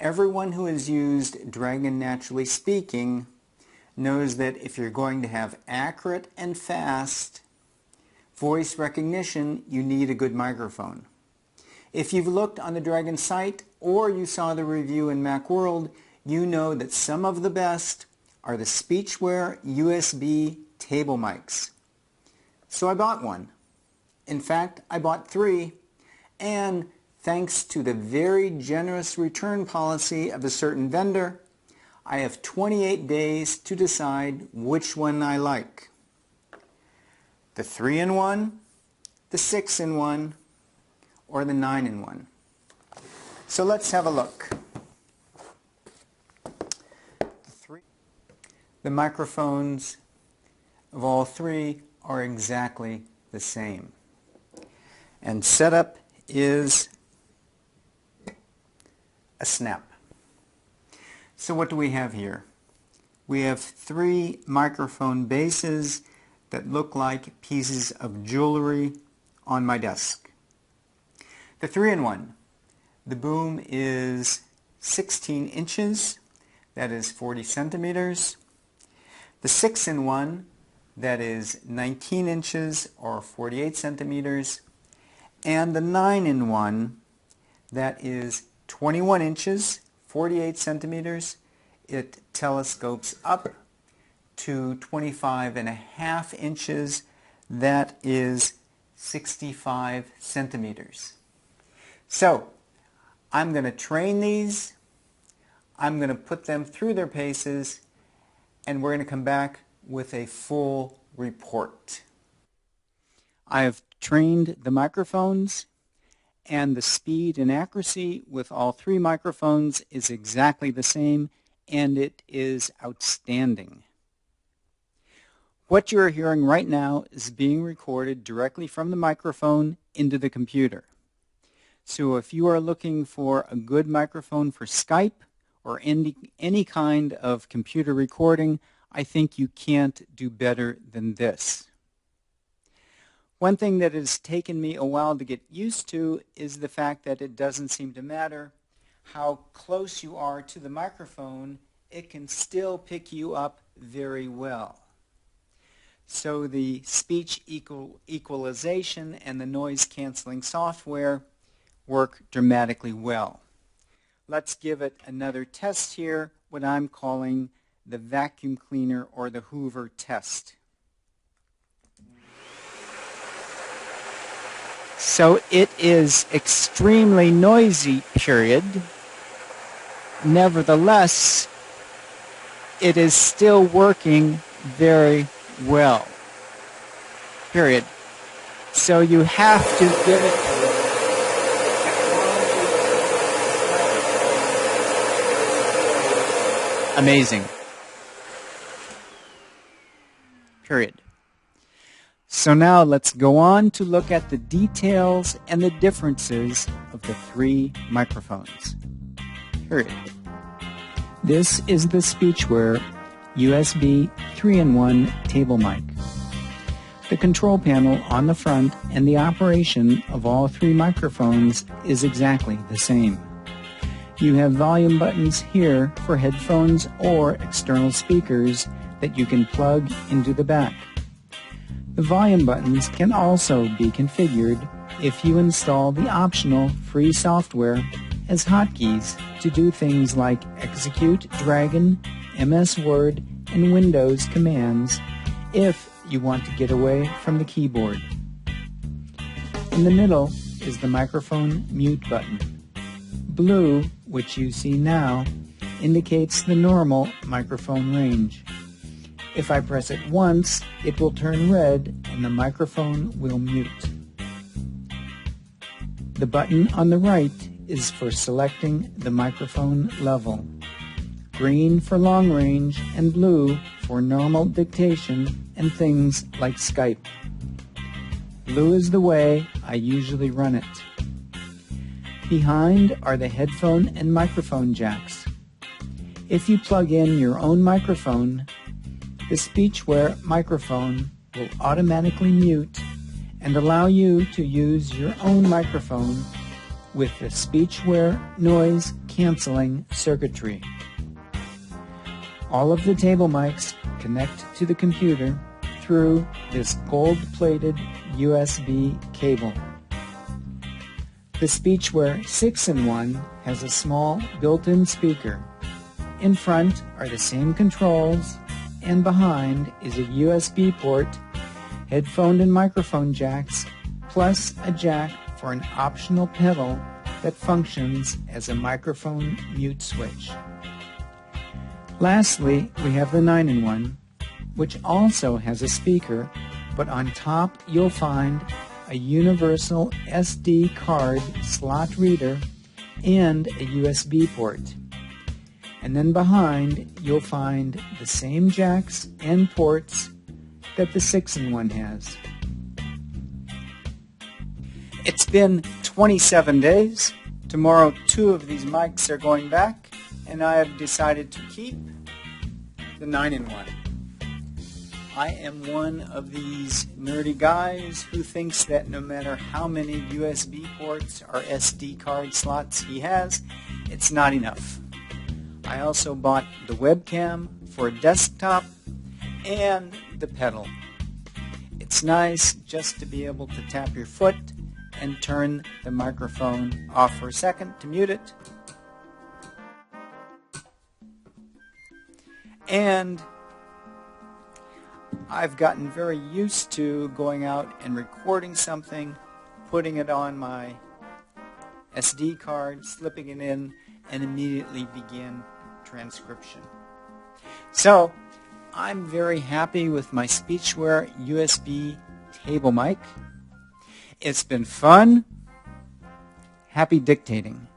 Everyone who has used Dragon Naturally Speaking knows that if you're going to have accurate and fast voice recognition, you need a good microphone. If you've looked on the Dragon site or you saw the review in Macworld, you know that some of the best are the Speechware USB TableMikes. So I bought one. In fact, I bought 3, and thanks to the very generous return policy of a certain vendor, I have 28 days to decide which one I like. The 3-in-1, the 6-in-1, or the 9-in-1. So let's have a look. The microphones of all 3 are exactly the same. And setup is a snap. So what do we have here? We have 3 microphone bases that look like pieces of jewelry on my desk. The 3-in-1, the boom is 16 inches, that is 40 centimeters. The 6-in-1, that is 19 inches or 48 centimeters. And the 9-in-1, that is 21 inches, 48 centimeters. It telescopes up to 25.5 inches, that is 65 centimeters. So I'm going to train these, I'm going to put them through their paces, and we're going to come back with a full report. I have trained the microphones, and the speed and accuracy with all 3 microphones is exactly the same, and it is outstanding. What you are hearing right now is being recorded directly from the microphone into the computer. So if you are looking for a good microphone for Skype or any kind of computer recording, I think you can't do better than this. One thing that has taken me a while to get used to is the fact that it doesn't seem to matter how close you are to the microphone, it can still pick you up very well. So the speech equalization and the noise canceling software work dramatically well. Let's give it another test here, what I'm calling the vacuum cleaner or the Hoover test. So it is extremely noisy, period. Nevertheless, it is still working very well, period. So you have to give it amazing, period. So now let's go on to look at the details and the differences of the 3 microphones, period. This is the Speechware USB 3-in-1 table mic. The control panel on the front and the operation of all 3 microphones is exactly the same. You have volume buttons here for headphones or external speakers that you can plug into the back. The volume buttons can also be configured if you install the optional free software as hotkeys to do things like execute Dragon, MS Word, and Windows commands if you want to get away from the keyboard. In the middle is the microphone mute button. Blue, which you see now, indicates the normal microphone range. If I press it once, it will turn red and the microphone will mute. The button on the right is for selecting the microphone level. Green for long range and blue for normal dictation and things like Skype. Blue is the way I usually run it. Behind are the headphone and microphone jacks. If you plug in your own microphone, the Speechware microphone will automatically mute and allow you to use your own microphone with the Speechware noise canceling circuitry. All of the table mics connect to the computer through this gold-plated USB cable. The Speechware 6-in-1 has a small built-in speaker. In front are the same controls, and behind is a USB port, headphone and microphone jacks, plus a jack for an optional pedal that functions as a microphone mute switch. Lastly, we have the 9-in-1, which also has a speaker, but on top you'll find a universal SD card slot reader and a USB port. And then behind you'll find the same jacks and ports that the 6-in-1 has. It's been 27 days. Tomorrow 2 of these mics are going back, and I have decided to keep the 9-in-1. I am one of these nerdy guys who thinks that no matter how many USB ports or SD card slots he has, it's not enough. I also bought the webcam for a desktop and the pedal. It's nice just to be able to tap your foot and turn the microphone off for a second to mute it. And I've gotten very used to going out and recording something, putting it on my SD card, slipping it in, and immediately begin transcription. So I'm very happy with my Speechware USB table mic. It's been fun. Happy dictating.